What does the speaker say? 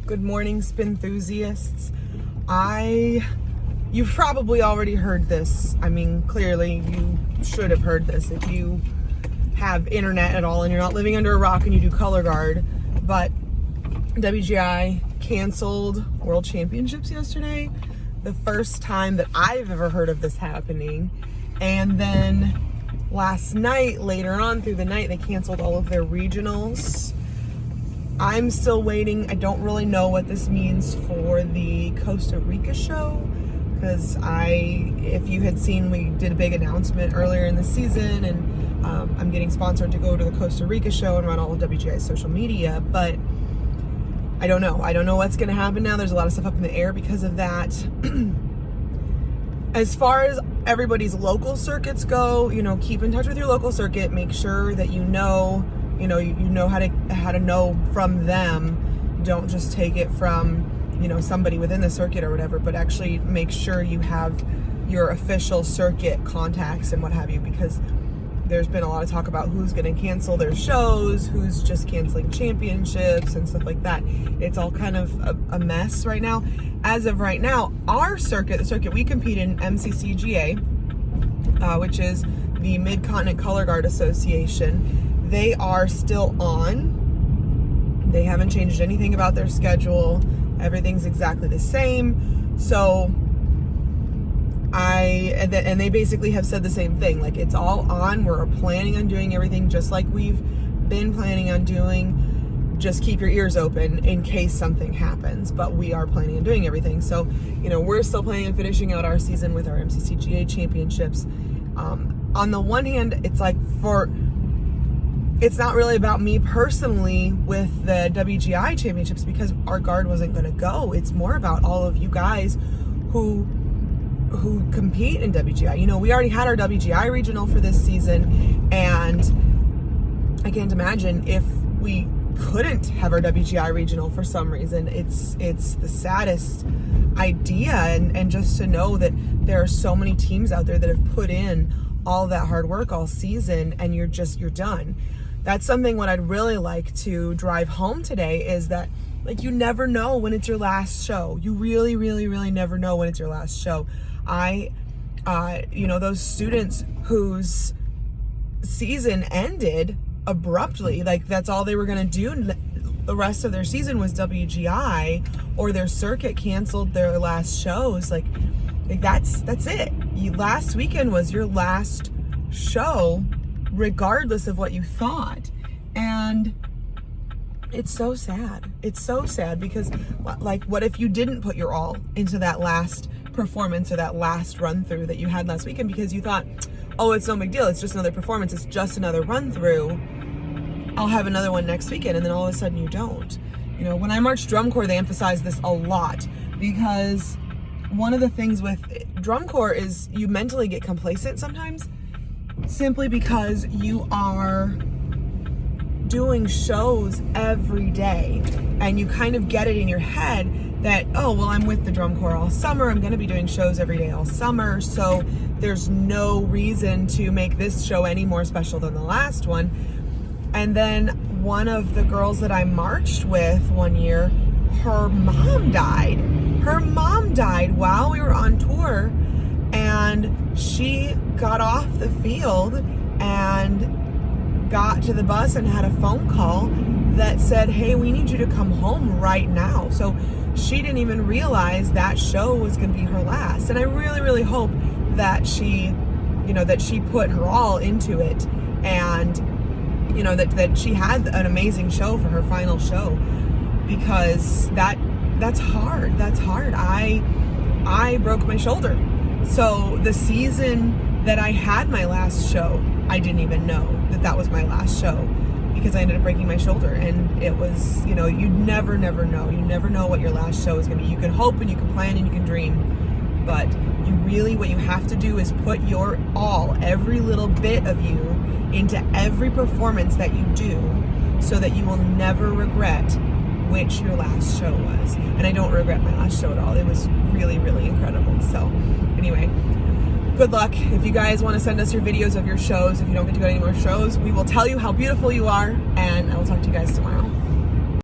Good morning, spin enthusiasts. You've probably already heard this. I mean, clearly you should have heard this if you have internet at all and you're not living under a rock and you do color guard. But WGI canceled World Championships yesterday. The first time that I've ever heard of this happening. And then last night, later on through the night, they canceled all of their regionals. I'm still waiting. I don't really know what this means for the Costa Rica show, because if you had seen, we did a big announcement earlier in the season, and I'm getting sponsored to go to the Costa Rica show and run all of WGI's social media, but I don't know. I don't know what's going to happen now. There's a lot of stuff up in the air because of that. As far as everybody's local circuits go, keep in touch with your local circuit. Make sure that you know how to know from them. Don't just take it from somebody within the circuit or whatever, but actually make sure you have your official circuit contacts and what have you, because there's been a lot of talk about who's going to cancel their shows, who's just canceling championships and stuff like that. It's all kind of a mess right now. As of right now, our circuit, the circuit we compete in, MCCGA, which is the Mid-Continent Color Guard Association, they are still on. They haven't changed anything about their schedule. Everything's exactly the same. So and they basically have said the same thing. Like, it's all on. We're planning on doing everything just like we've been planning on doing. Just keep your ears open in case something happens. But we are planning on doing everything. So, we're still planning on finishing out our season with our MCCGA championships. On the one hand, it's not really about me personally with the WGI championships, because our guard wasn't going to go. It's more about all of you guys who compete in WGI. We already had our WGI regional for this season, and I can't imagine if we couldn't have our WGI regional for some reason. It's the saddest idea, and just to know that there are so many teams out there that have put in all that hard work all season, and you're done. That's something what I'd really like to drive home today, is that, you never know when it's your last show. You really, really, really never know when it's your last show. Those students whose season ended abruptly, that's all they were going to do the rest of their season was WGI, or their circuit canceled their last shows. That's it. Last weekend was your last show, regardless of what you thought. And it's so sad. It's so sad, because what if you didn't put your all into that last performance or that last run through that you had last weekend, because you thought, oh, it's no big deal, it's just another performance, it's just another run through, I'll have another one next weekend, and then all of a sudden you don't. When I marched drum corps, they emphasize this a lot, because one of the things with drum corps is you mentally get complacent sometimes, simply because you are doing shows every day, and you kind of get it in your head that, oh, well, I'm with the drum corps all summer, I'm going to be doing shows every day all summer, so there's no reason to make this show any more special than the last one. And then one of the girls that I marched with one year, her mom died. Her mom died while we were on tour, and she got off the field and got to the bus and had a phone call that said, hey, we need you to come home right now. So she didn't even realize that show was going to be her last. And I really, really hope that she put her all into it, and that she had an amazing show for her final show, because that's hard. That's hard. I broke my shoulder. So the season that I had my last show, I didn't even know that was my last show, because I ended up breaking my shoulder. And it was, you never know. You never know what your last show is going to be. You can hope and you can plan and you can dream, but what you have to do is put your all, every little bit of you, into every performance that you do, so that you will never regret which your last show was. And I don't regret my last show at all. It was really, really incredible. So anyway, good luck. If you guys want to send us your videos of your shows, if you don't get to go to any more shows, we will tell you how beautiful you are, and I will talk to you guys tomorrow.